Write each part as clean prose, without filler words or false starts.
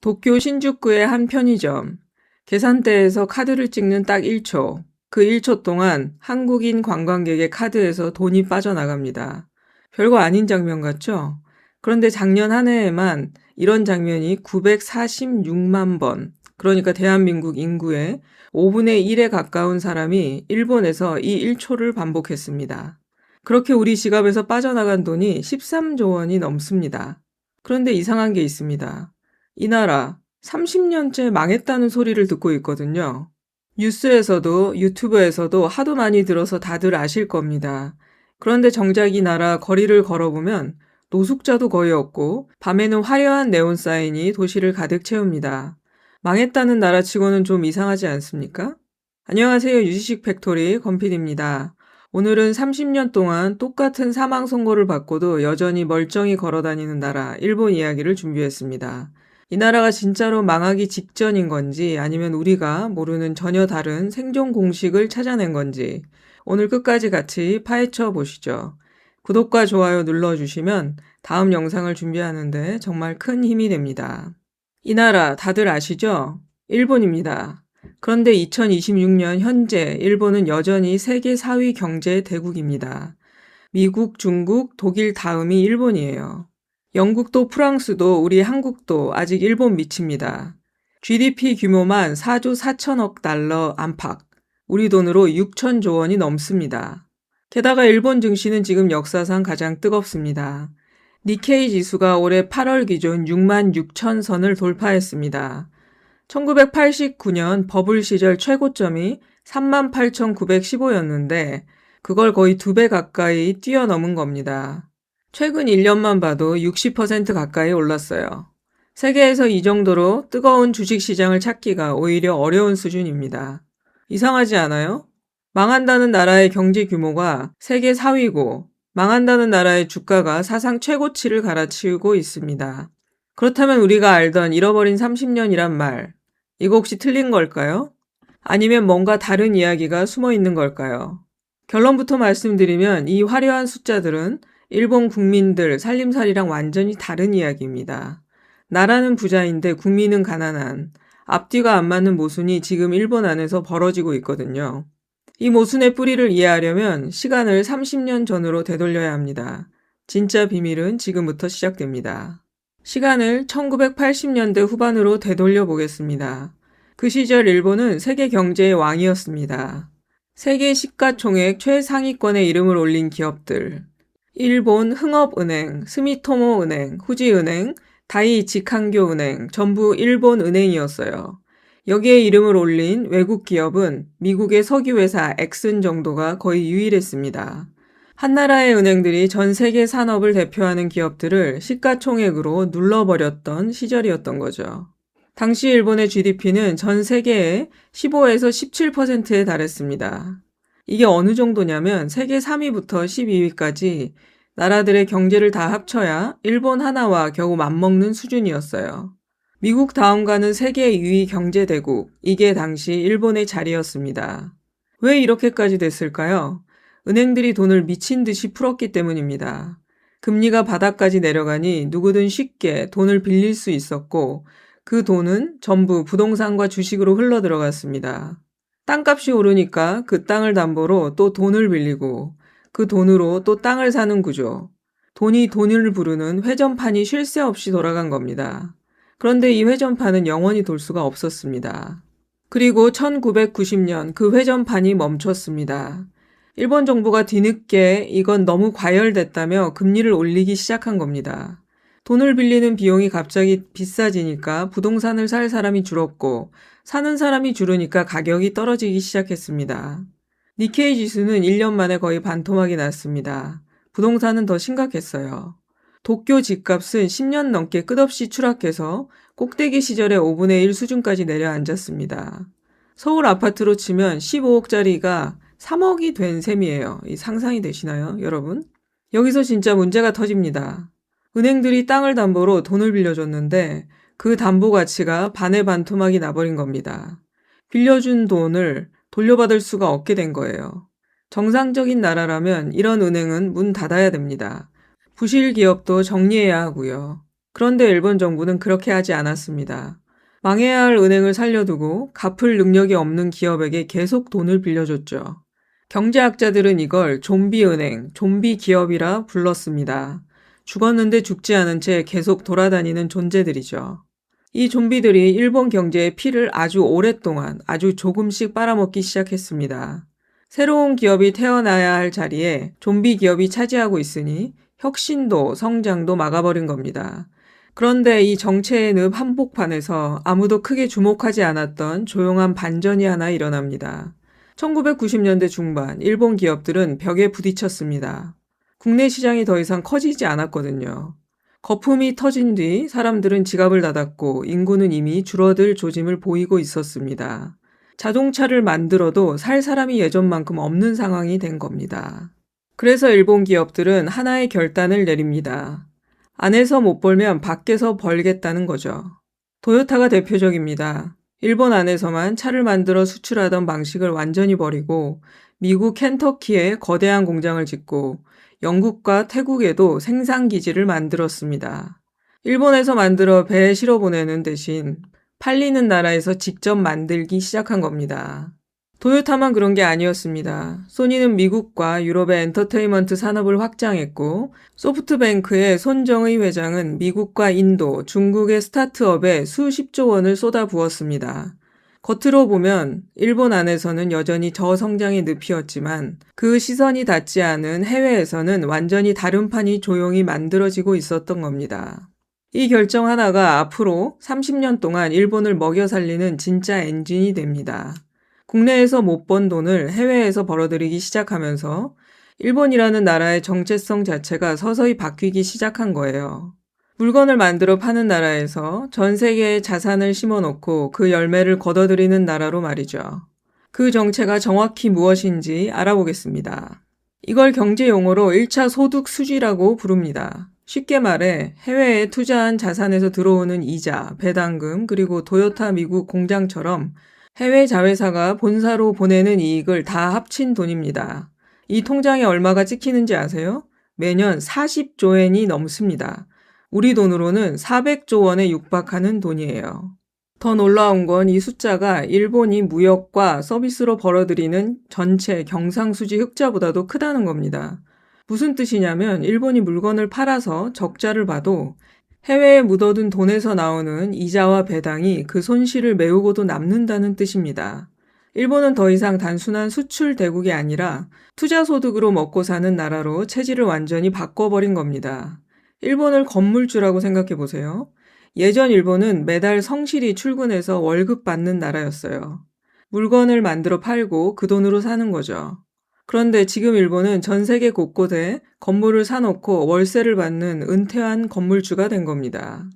도쿄 신주쿠의 한 편의점. 계산대에서 카드를 찍는 딱 1초. 그 1초 동안 한국인 관광객의 카드에서 돈이 빠져나갑니다. 별거 아닌 장면 같죠? 그런데 작년 한 해에만 이런 장면이 946만 번, 그러니까 대한민국 인구의 5분의 1에 가까운 사람이 일본에서 이 1초를 반복했습니다. 그렇게 우리 지갑에서 빠져나간 돈이 13조 원이 넘습니다. 그런데 이상한 게 있습니다. 이 나라 30년째 망했다는 소리를 듣고 있거든요. 뉴스에서도 유튜브에서도 하도 많이 들어서 다들 아실 겁니다. 그런데 정작 이 나라 거리를 걸어보면 노숙자도 거의 없고 밤에는 화려한 네온 사인이 도시를 가득 채웁니다. 망했다는 나라치고는 좀 이상하지 않습니까? 안녕하세요. 유지식 팩토리 건필입니다. 오늘은 30년 동안 똑같은 사망 선고를 받고도 여전히 멀쩡히 걸어다니는 나라 일본 이야기를 준비했습니다. 이 나라가 진짜로 망하기 직전인 건지 아니면 우리가 모르는 전혀 다른 생존 공식을 찾아낸 건지 오늘 끝까지 같이 파헤쳐 보시죠. 구독과 좋아요 눌러주시면 다음 영상을 준비하는데 정말 큰 힘이 됩니다. 이 나라 다들 아시죠? 일본입니다. 그런데 2026년 현재 일본은 여전히 세계 4위 경제 대국입니다. 미국, 중국, 독일 다음이 일본이에요. 영국도 프랑스도 우리 한국도 아직 일본 미칩니다. GDP 규모만 4조 4천억 달러 안팎, 우리 돈으로 6천조 원이 넘습니다. 게다가 일본 증시는 지금 역사상 가장 뜨겁습니다. 니케이 지수가 올해 8월 기준 6만 6천 선을 돌파했습니다. 1989년 버블 시절 최고점이 38,915였는데 그걸 거의 2배 가까이 뛰어넘은 겁니다. 최근 1년만 봐도 60% 가까이 올랐어요. 세계에서 이 정도로 뜨거운 주식시장을 찾기가 오히려 어려운 수준입니다. 이상하지 않아요? 망한다는 나라의 경제 규모가 세계 4위고 망한다는 나라의 주가가 사상 최고치를 갈아치우고 있습니다. 그렇다면 우리가 알던 잃어버린 30년이란 말, 이거 혹시 틀린 걸까요? 아니면 뭔가 다른 이야기가 숨어 있는 걸까요? 결론부터 말씀드리면 이 화려한 숫자들은 일본 국민들 살림살이랑 완전히 다른 이야기입니다. 나라는 부자인데 국민은 가난한, 앞뒤가 안 맞는 모순이 지금 일본 안에서 벌어지고 있거든요. 이 모순의 뿌리를 이해하려면 시간을 30년 전으로 되돌려야 합니다. 진짜 비밀은 지금부터 시작됩니다. 시간을 1980년대 후반으로 되돌려 보겠습니다. 그 시절 일본은 세계 경제의 왕이었습니다. 세계 시가총액 최상위권에 이름을 올린 기업들, 일본 흥업은행, 스미토모은행, 후지은행, 다이이치칸교은행, 전부 일본 은행이었어요. 여기에 이름을 올린 외국 기업은 미국의 석유회사 엑슨 정도가 거의 유일했습니다. 한나라의 은행들이 전 세계 산업을 대표하는 기업들을 시가총액으로 눌러버렸던 시절이었던 거죠. 당시 일본의 GDP는 전 세계의 15에서 17%에 달했습니다. 이게 어느 정도냐면 세계 3위부터 12위까지 나라들의 경제를 다 합쳐야 일본 하나와 겨우 맞먹는 수준이었어요. 미국 다음가는 세계 2위 경제대국, 이게 당시 일본의 자리였습니다. 왜 이렇게까지 됐을까요? 은행들이 돈을 미친 듯이 풀었기 때문입니다. 금리가 바닥까지 내려가니 누구든 쉽게 돈을 빌릴 수 있었고 그 돈은 전부 부동산과 주식으로 흘러들어갔습니다. 땅값이 오르니까 그 땅을 담보로 또 돈을 빌리고 그 돈으로 또 땅을 사는 구조. 돈이 돈을 부르는 회전판이 쉴 새 없이 돌아간 겁니다. 그런데 이 회전판은 영원히 돌 수가 없었습니다. 그리고 1990년 그 회전판이 멈췄습니다. 일본 정부가 뒤늦게 이건 너무 과열됐다며 금리를 올리기 시작한 겁니다. 돈을 빌리는 비용이 갑자기 비싸지니까 부동산을 살 사람이 줄었고 사는 사람이 줄으니까 가격이 떨어지기 시작했습니다. 니케이 지수는 1년 만에 거의 반토막이 났습니다. 부동산은 더 심각했어요. 도쿄 집값은 10년 넘게 끝없이 추락해서 꼭대기 시절의 5분의 1 수준까지 내려앉았습니다. 서울 아파트로 치면 15억짜리가 3억이 된 셈이에요. 이 상상이 되시나요, 여러분? 여기서 진짜 문제가 터집니다. 은행들이 땅을 담보로 돈을 빌려줬는데 그 담보 가치가 반의 반토막이 나버린 겁니다. 빌려준 돈을 돌려받을 수가 없게 된 거예요. 정상적인 나라라면 이런 은행은 문 닫아야 됩니다. 부실 기업도 정리해야 하고요. 그런데 일본 정부는 그렇게 하지 않았습니다. 망해야 할 은행을 살려두고 갚을 능력이 없는 기업에게 계속 돈을 빌려줬죠. 경제학자들은 이걸 좀비 은행, 좀비 기업이라 불렀습니다. 죽었는데 죽지 않은 채 계속 돌아다니는 존재들이죠. 이 좀비들이 일본 경제의 피를 아주 오랫동안 아주 조금씩 빨아먹기 시작했습니다. 새로운 기업이 태어나야 할 자리에 좀비 기업이 차지하고 있으니 혁신도 성장도 막아버린 겁니다. 그런데 이 정체의 늪 한복판에서 아무도 크게 주목하지 않았던 조용한 반전이 하나 일어납니다. 1990년대 중반 일본 기업들은 벽에 부딪혔습니다. 국내 시장이 더 이상 커지지 않았거든요. 거품이 터진 뒤 사람들은 지갑을 닫았고 인구는 이미 줄어들 조짐을 보이고 있었습니다. 자동차를 만들어도 살 사람이 예전만큼 없는 상황이 된 겁니다. 그래서 일본 기업들은 하나의 결단을 내립니다. 안에서 못 벌면 밖에서 벌겠다는 거죠. 토요타가 대표적입니다. 일본 안에서만 차를 만들어 수출하던 방식을 완전히 버리고 미국 켄터키에 거대한 공장을 짓고 영국과 태국에도 생산기지를 만들었습니다. 일본에서 만들어 배에 실어 보내는 대신 팔리는 나라에서 직접 만들기 시작한 겁니다. 토요타만 그런 게 아니었습니다. 소니는 미국과 유럽의 엔터테인먼트 산업을 확장했고 소프트뱅크의 손정의 회장은 미국과 인도, 중국의 스타트업에 수십조 원을 쏟아부었습니다. 겉으로 보면 일본 안에서는 여전히 저성장의 늪이었지만 그 시선이 닿지 않은 해외에서는 완전히 다른 판이 조용히 만들어지고 있었던 겁니다. 이 결정 하나가 앞으로 30년 동안 일본을 먹여 살리는 진짜 엔진이 됩니다. 국내에서 못 번 돈을 해외에서 벌어들이기 시작하면서 일본이라는 나라의 정체성 자체가 서서히 바뀌기 시작한 거예요. 물건을 만들어 파는 나라에서 전 세계에 자산을 심어놓고 그 열매를 거둬들이는 나라로 말이죠. 그 정체가 정확히 무엇인지 알아보겠습니다. 이걸 경제 용어로 1차 소득 수지라고 부릅니다. 쉽게 말해 해외에 투자한 자산에서 들어오는 이자, 배당금, 그리고 토요타 미국 공장처럼 해외 자회사가 본사로 보내는 이익을 다 합친 돈입니다. 이 통장에 얼마가 찍히는지 아세요? 매년 40조엔이 넘습니다. 우리 돈으로는 400조 원에 육박하는 돈이에요. 더 놀라운 건 이 숫자가 일본이 무역과 서비스로 벌어들이는 전체 경상수지 흑자보다도 크다는 겁니다. 무슨 뜻이냐면 일본이 물건을 팔아서 적자를 봐도 해외에 묻어둔 돈에서 나오는 이자와 배당이 그 손실을 메우고도 남는다는 뜻입니다. 일본은 더 이상 단순한 수출 대국이 아니라 투자 소득으로 먹고 사는 나라로 체질을 완전히 바꿔버린 겁니다. 일본을 건물주라고 생각해 보세요. 예전 일본은 매달 성실히 출근해서 월급 받는 나라였어요. 물건을 만들어 팔고 그 돈으로 사는 거죠. 그런데 지금 일본은 전 세계 곳곳에 건물을 사놓고 월세를 받는 은퇴한 건물주가 된 겁니다.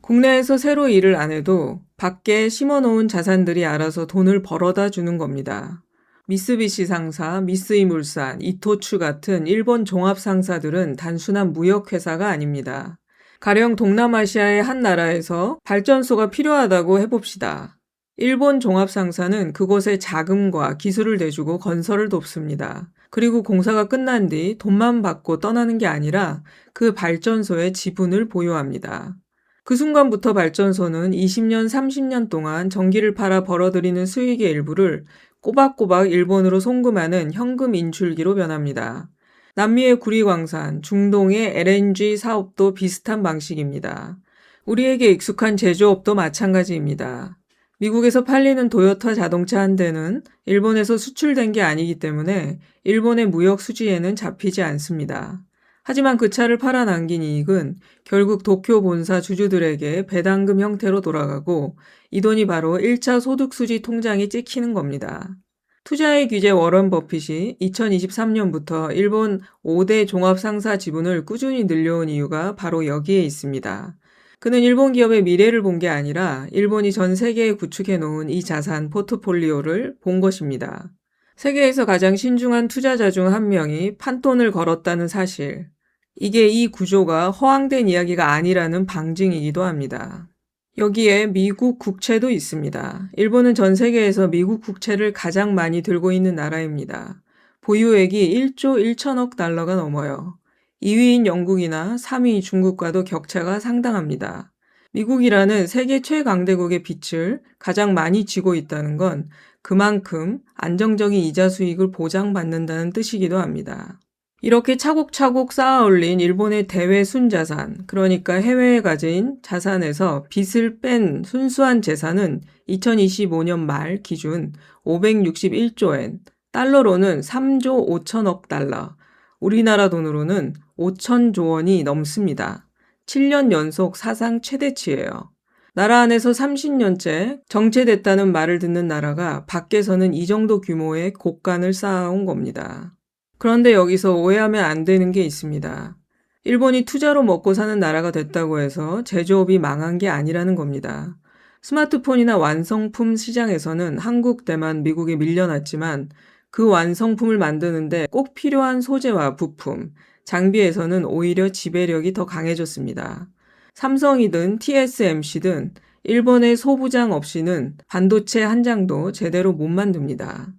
국내에서 새로 일을 안 해도 밖에 심어놓은 자산들이 알아서 돈을 벌어다 주는 겁니다. 미쓰비시 상사, 미쓰이물산, 이토추 같은 일본 종합상사들은 단순한 무역회사가 아닙니다. 가령 동남아시아의 한 나라에서 발전소가 필요하다고 해봅시다. 일본 종합상사는 그곳에 자금과 기술을 내주고 건설을 돕습니다. 그리고 공사가 끝난 뒤 돈만 받고 떠나는 게 아니라 그 발전소의 지분을 보유합니다. 그 순간부터 발전소는 20년, 30년 동안 전기를 팔아 벌어들이는 수익의 일부를 꼬박꼬박 일본으로 송금하는 현금 인출기로 변합니다. 남미의 구리광산, 중동의 LNG 사업도 비슷한 방식입니다. 우리에게 익숙한 제조업도 마찬가지입니다. 미국에서 팔리는 토요타 자동차 한 대는 일본에서 수출된 게 아니기 때문에 일본의 무역 수지에는 잡히지 않습니다. 하지만 그 차를 팔아 남긴 이익은 결국 도쿄 본사 주주들에게 배당금 형태로 돌아가고 이 돈이 바로 1차 소득수지 통장에 찍히는 겁니다. 투자의 귀재 워런 버핏이 2023년부터 일본 5대 종합상사 지분을 꾸준히 늘려온 이유가 바로 여기에 있습니다. 그는 일본 기업의 미래를 본 게 아니라 일본이 전 세계에 구축해 놓은 이 자산 포트폴리오를 본 것입니다. 세계에서 가장 신중한 투자자 중 한 명이 판돈을 걸었다는 사실. 이게 이 구조가 허황된 이야기가 아니라는 방증이기도 합니다. 여기에 미국 국채도 있습니다. 일본은 전 세계에서 미국 국채를 가장 많이 들고 있는 나라입니다. 보유액이 1조 1천억 달러가 넘어요. 2위인 영국이나 3위 중국과도 격차가 상당합니다. 미국이라는 세계 최강대국의 빚을 가장 많이 지고 있다는 건 그만큼 안정적인 이자 수익을 보장받는다는 뜻이기도 합니다. 이렇게 차곡차곡 쌓아 올린 일본의 대외 순자산, 그러니까 해외에 가진 자산에서 빚을 뺀 순수한 재산은 2025년 말 기준 561조 엔, 달러로는 3조 5천억 달러, 우리나라 돈으로는 5천조 원이 넘습니다. 7년 연속 사상 최대치예요. 나라 안에서 30년째 정체됐다는 말을 듣는 나라가 밖에서는 이 정도 규모의 곡간을 쌓아온 겁니다. 그런데 여기서 오해하면 안 되는 게 있습니다. 일본이 투자로 먹고 사는 나라가 됐다고 해서 제조업이 망한 게 아니라는 겁니다. 스마트폰이나 완성품 시장에서는 한국, 대만, 미국에 밀려났지만 그 완성품을 만드는데 꼭 필요한 소재와 부품, 장비에서는 오히려 지배력이 더 강해졌습니다. 삼성이든 TSMC든 일본의 소부장 없이는 반도체 한 장도 제대로 못 만듭니다.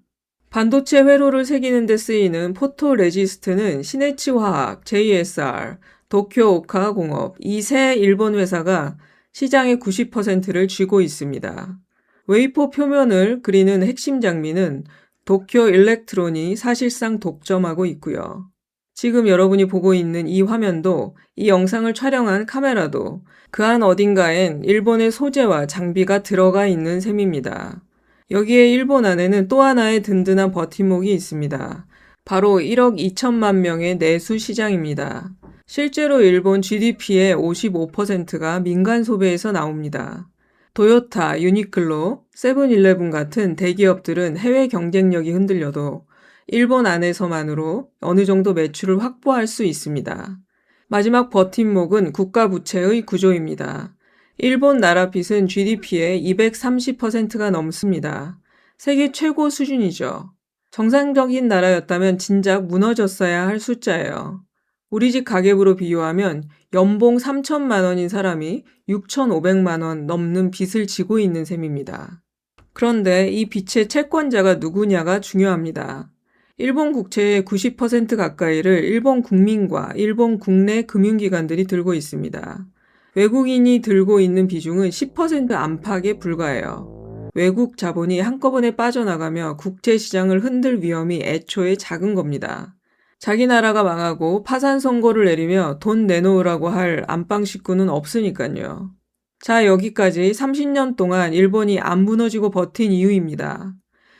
반도체 회로를 새기는 데 쓰이는 포토레지스트는 시네치화학, JSR, 도쿄오카 공업 이 세 일본 회사가 시장의 90%를 쥐고 있습니다. 웨이퍼 표면을 그리는 핵심 장비는 도쿄 일렉트론이 사실상 독점하고 있고요. 지금 여러분이 보고 있는 이 화면도 이 영상을 촬영한 카메라도 그 한 어딘가엔 일본의 소재와 장비가 들어가 있는 셈입니다. 여기에 일본 안에는 또 하나의 든든한 버팀목이 있습니다. 바로 1억 2천만 명의 내수 시장입니다. 실제로 일본 GDP의 55%가 민간 소비에서 나옵니다. 도요타, 유니클로, 세븐일레븐 같은 대기업들은 해외 경쟁력이 흔들려도 일본 안에서만으로 어느 정도 매출을 확보할 수 있습니다. 마지막 버팀목은 국가 부채의 구조입니다. 일본 나라 빚은 GDP의 230%가 넘습니다. 세계 최고 수준이죠. 정상적인 나라였다면 진작 무너졌어야 할 숫자예요. 우리 집 가계부로 비유하면 연봉 3천만 원인 사람이 6,500만 원 넘는 빚을 지고 있는 셈입니다. 그런데 이 빚의 채권자가 누구냐가 중요합니다. 일본 국채의 90% 가까이를 일본 국민과 일본 국내 금융기관들이 들고 있습니다. 외국인이 들고 있는 비중은 10% 안팎에 불과해요. 외국 자본이 한꺼번에 빠져나가며 국제 시장을 흔들 위험이 애초에 작은 겁니다. 자기 나라가 망하고 파산 선고를 내리며 돈 내놓으라고 할 안방 식구는 없으니까요. 자, 여기까지 30년 동안 일본이 안 무너지고 버틴 이유입니다.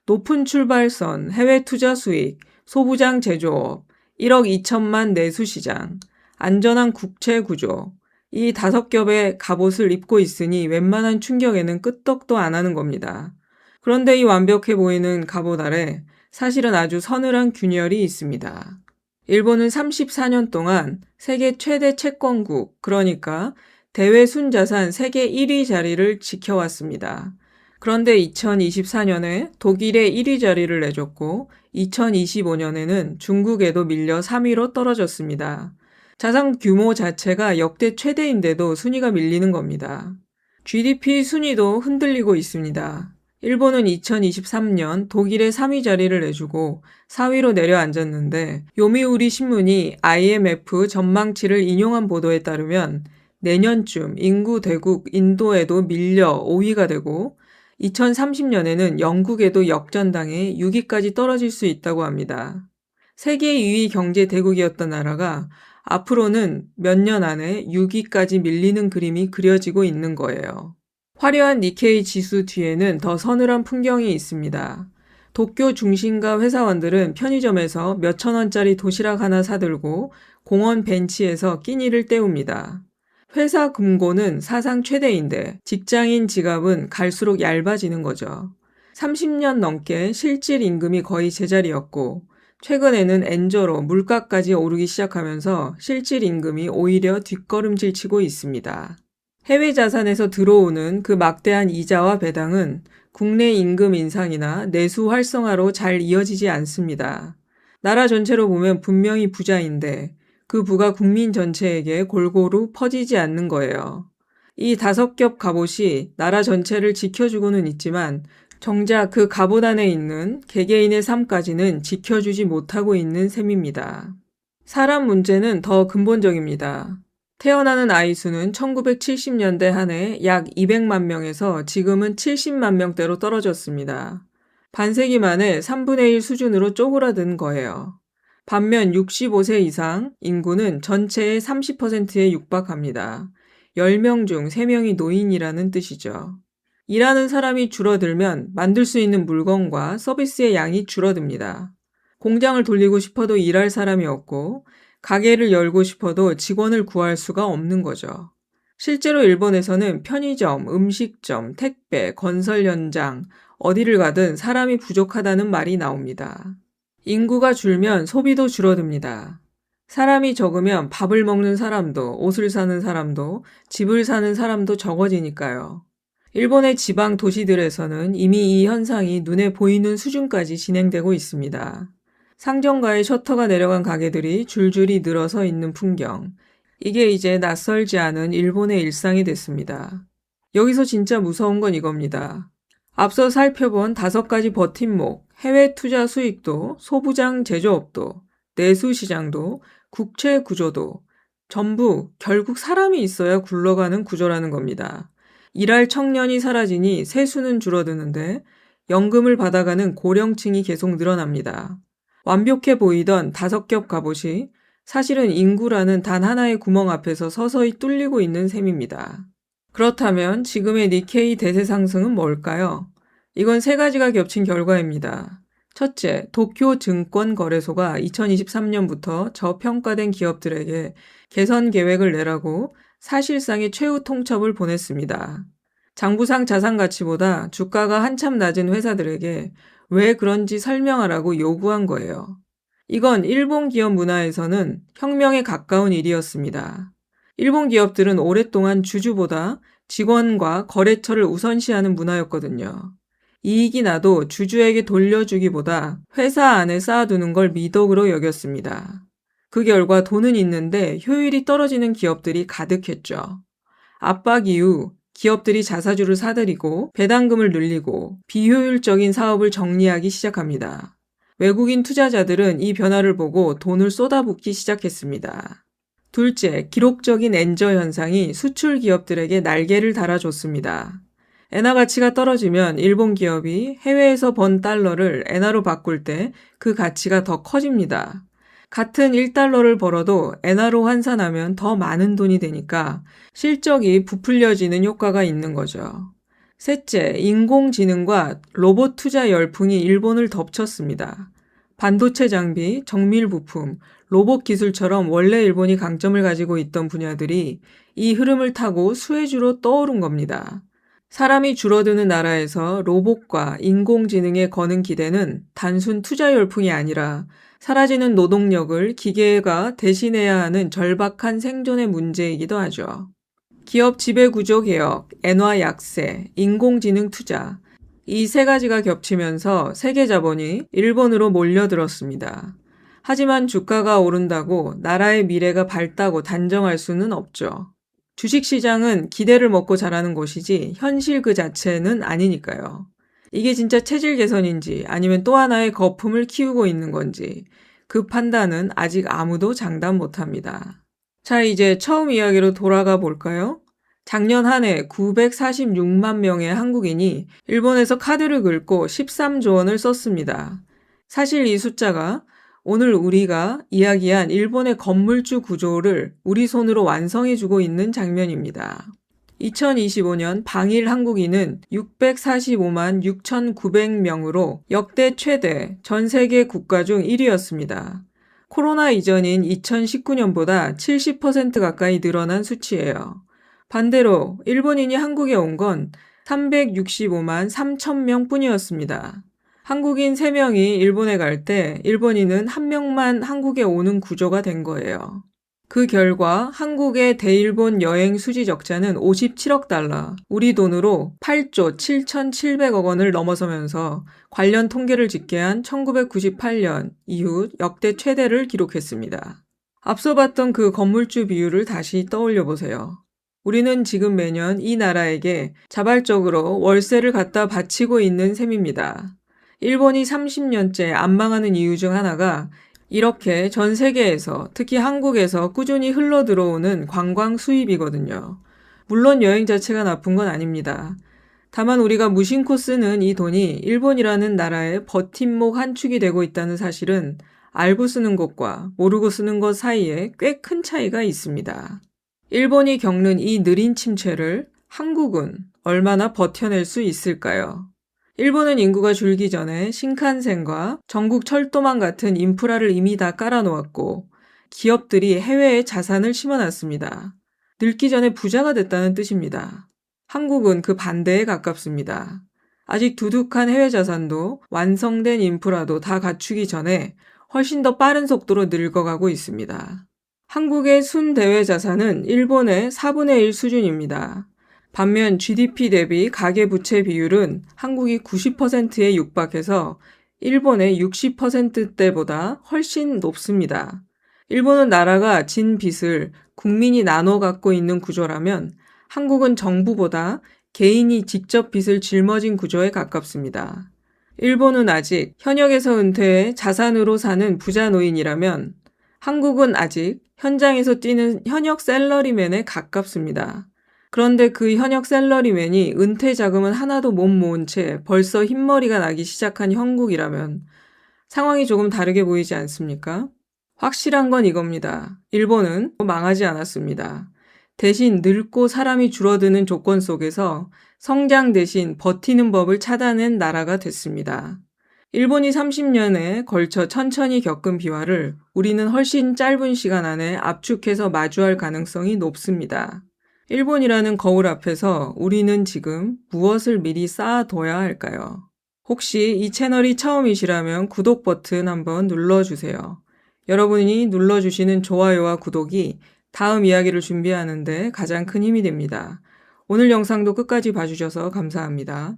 높은 출발선, 해외 투자 수익, 소부장 제조업, 1억 2천만 내수 시장, 안전한 국채 구조, 이 5겹의 갑옷을 입고 있으니 웬만한 충격에는 끄떡도 안 하는 겁니다. 그런데 이 완벽해 보이는 갑옷 아래 사실은 아주 서늘한 균열이 있습니다. 일본은 34년 동안 세계 최대 채권국, 그러니까 대외 순자산 세계 1위 자리를 지켜왔습니다. 그런데 2024년에 독일에 1위 자리를 내줬고 2025년에는 중국에도 밀려 3위로 떨어졌습니다. 자산 규모 자체가 역대 최대인데도 순위가 밀리는 겁니다. GDP 순위도 흔들리고 있습니다. 일본은 2023년 독일의 3위 자리를 내주고 4위로 내려앉았는데 요미우리 신문이 IMF 전망치를 인용한 보도에 따르면 내년쯤 인구 대국 인도에도 밀려 5위가 되고 2030년에는 영국에도 역전당해 6위까지 떨어질 수 있다고 합니다. 세계 2위 경제 대국이었던 나라가 앞으로는 몇 년 안에 6위까지 밀리는 그림이 그려지고 있는 거예요. 화려한 니케이 지수 뒤에는 더 서늘한 풍경이 있습니다. 도쿄 중심가 회사원들은 편의점에서 몇천 원짜리 도시락 하나 사들고 공원 벤치에서 끼니를 때웁니다. 회사 금고는 사상 최대인데 직장인 지갑은 갈수록 얇아지는 거죠. 30년 넘게 실질 임금이 거의 제자리였고 최근에는 엔저로 물가까지 오르기 시작하면서 실질 임금이 오히려 뒷걸음질 치고 있습니다. 해외 자산에서 들어오는 그 막대한 이자와 배당은 국내 임금 인상이나 내수 활성화로 잘 이어지지 않습니다. 나라 전체로 보면 분명히 부자인데 그 부가 국민 전체에게 골고루 퍼지지 않는 거예요. 이 5겹 갑옷이 나라 전체를 지켜주고는 있지만 정작 그 갑옷 안에 있는 개개인의 삶까지는 지켜주지 못하고 있는 셈입니다. 사람 문제는 더 근본적입니다. 태어나는 아이 수는 1970년대 한 해 약 200만 명에서 지금은 70만 명대로 떨어졌습니다. 반세기 만에 3분의 1 수준으로 쪼그라든 거예요. 반면 65세 이상 인구는 전체의 30%에 육박합니다. 10명 중 3명이 노인이라는 뜻이죠. 일하는 사람이 줄어들면 만들 수 있는 물건과 서비스의 양이 줄어듭니다. 공장을 돌리고 싶어도 일할 사람이 없고 가게를 열고 싶어도 직원을 구할 수가 없는 거죠. 실제로 일본에서는 편의점, 음식점, 택배, 건설 현장, 어디를 가든 사람이 부족하다는 말이 나옵니다. 인구가 줄면 소비도 줄어듭니다. 사람이 적으면 밥을 먹는 사람도, 옷을 사는 사람도, 집을 사는 사람도 적어지니까요. 일본의 지방 도시들에서는 이미 이 현상이 눈에 보이는 수준까지 진행되고 있습니다. 상점가의 셔터가 내려간 가게들이 줄줄이 늘어서 있는 풍경. 이게 이제 낯설지 않은 일본의 일상이 됐습니다. 여기서 진짜 무서운 건 이겁니다. 앞서 살펴본 5가지 버팀목, 해외 투자 수익도, 소부장 제조업도, 내수 시장도, 국채 구조도 전부 결국 사람이 있어야 굴러가는 구조라는 겁니다. 일할 청년이 사라지니 세수는 줄어드는데 연금을 받아가는 고령층이 계속 늘어납니다. 완벽해 보이던 5겹 갑옷이 사실은 인구라는 단 하나의 구멍 앞에서 서서히 뚫리고 있는 셈입니다. 그렇다면 지금의 니케이 대세 상승은 뭘까요? 이건 3가지가 겹친 결과입니다. 첫째, 도쿄 증권거래소가 2023년부터 저평가된 기업들에게 개선 계획을 내라고 사실상의 최후 통첩을 보냈습니다. 장부상 자산 가치보다 주가가 한참 낮은 회사들에게 왜 그런지 설명하라고 요구한 거예요. 이건 일본 기업 문화에서는 혁명에 가까운 일이었습니다. 일본 기업들은 오랫동안 주주보다 직원과 거래처를 우선시하는 문화였거든요. 이익이 나도 주주에게 돌려주기보다 회사 안에 쌓아두는 걸 미덕으로 여겼습니다. 그 결과 돈은 있는데 효율이 떨어지는 기업들이 가득했죠. 압박 이후 기업들이 자사주를 사들이고 배당금을 늘리고 비효율적인 사업을 정리하기 시작합니다. 외국인 투자자들은 이 변화를 보고 돈을 쏟아붓기 시작했습니다. 둘째, 기록적인 엔저 현상이 수출 기업들에게 날개를 달아줬습니다. 엔화 가치가 떨어지면 일본 기업이 해외에서 번 달러를 엔화로 바꿀 때 그 가치가 더 커집니다. 같은 1달러를 벌어도 엔화로 환산하면 더 많은 돈이 되니까 실적이 부풀려지는 효과가 있는 거죠. 셋째, 인공지능과 로봇 투자 열풍이 일본을 덮쳤습니다. 반도체 장비, 정밀 부품, 로봇 기술처럼 원래 일본이 강점을 가지고 있던 분야들이 이 흐름을 타고 수혜주로 떠오른 겁니다. 사람이 줄어드는 나라에서 로봇과 인공지능에 거는 기대는 단순 투자 열풍이 아니라 사라지는 노동력을 기계가 대신해야 하는 절박한 생존의 문제이기도 하죠. 기업 지배구조 개혁, 엔화 약세, 인공지능 투자, 이 3가지가 겹치면서 세계 자본이 일본으로 몰려들었습니다. 하지만 주가가 오른다고 나라의 미래가 밝다고 단정할 수는 없죠. 주식시장은 기대를 먹고 자라는 곳이지 현실 그 자체는 아니니까요. 이게 진짜 체질 개선인지 아니면 또 하나의 거품을 키우고 있는 건지 그 판단은 아직 아무도 장담 못합니다. 자, 이제 처음 이야기로 돌아가 볼까요? 작년 한 해 946만 명의 한국인이 일본에서 카드를 긁고 13조 원을 썼습니다. 사실 이 숫자가 오늘 우리가 이야기한 일본의 건물주 구조를 우리 손으로 완성해주고 있는 장면입니다. 2025년 방일 한국인은 645만 6,900명으로 역대 최대 전 세계 국가 중 1위였습니다. 코로나 이전인 2019년보다 70% 가까이 늘어난 수치예요. 반대로 일본인이 한국에 온 건 365만 3천 명 뿐이었습니다. 한국인 3명이 일본에 갈 때 일본인은 1명만 한국에 오는 구조가 된 거예요. 그 결과 한국의 대일본 여행 수지 적자는 57억 달러, 우리 돈으로 8조 7,700억 원을 넘어서면서 관련 통계를 집계한 1998년 이후 역대 최대를 기록했습니다. 앞서 봤던 그 건물주 비율을 다시 떠올려 보세요. 우리는 지금 매년 이 나라에게 자발적으로 월세를 갖다 바치고 있는 셈입니다. 일본이 30년째 안 망하는 이유 중 하나가 이렇게 전 세계에서, 특히 한국에서 꾸준히 흘러 들어오는 관광 수입이거든요. 물론 여행 자체가 나쁜 건 아닙니다. 다만 우리가 무심코 쓰는 이 돈이 일본이라는 나라의 버팀목 한 축이 되고 있다는 사실은 알고 쓰는 것과 모르고 쓰는 것 사이에 꽤 큰 차이가 있습니다. 일본이 겪는 이 느린 침체를 한국은 얼마나 버텨낼 수 있을까요? 일본은 인구가 줄기 전에 신칸센과 전국 철도망 같은 인프라를 이미 다 깔아놓았고 기업들이 해외에 자산을 심어놨습니다. 늙기 전에 부자가 됐다는 뜻입니다. 한국은 그 반대에 가깝습니다. 아직 두둑한 해외 자산도 완성된 인프라도 다 갖추기 전에 훨씬 더 빠른 속도로 늙어가고 있습니다. 한국의 순대외 자산은 일본의 4분의 1 수준입니다. 반면 GDP 대비 가계부채 비율은 한국이 90%에 육박해서 일본의 60%대보다 훨씬 높습니다. 일본은 나라가 진 빚을 국민이 나눠 갖고 있는 구조라면 한국은 정부보다 개인이 직접 빚을 짊어진 구조에 가깝습니다. 일본은 아직 현역에서 은퇴해 자산으로 사는 부자 노인이라면 한국은 아직 현장에서 뛰는 현역 샐러리맨에 가깝습니다. 그런데 그 현역 샐러리맨이 은퇴 자금은 하나도 못 모은 채 벌써 흰머리가 나기 시작한 형국이라면 상황이 조금 다르게 보이지 않습니까? 확실한 건 이겁니다. 일본은 망하지 않았습니다. 대신 늙고 사람이 줄어드는 조건 속에서 성장 대신 버티는 법을 찾아낸 나라가 됐습니다. 일본이 30년에 걸쳐 천천히 겪은 비화를 우리는 훨씬 짧은 시간 안에 압축해서 마주할 가능성이 높습니다. 일본이라는 거울 앞에서 우리는 지금 무엇을 미리 쌓아둬야 할까요? 혹시 이 채널이 처음이시라면 구독 버튼 한번 눌러주세요. 여러분이 눌러주시는 좋아요와 구독이 다음 이야기를 준비하는 데 가장 큰 힘이 됩니다. 오늘 영상도 끝까지 봐주셔서 감사합니다.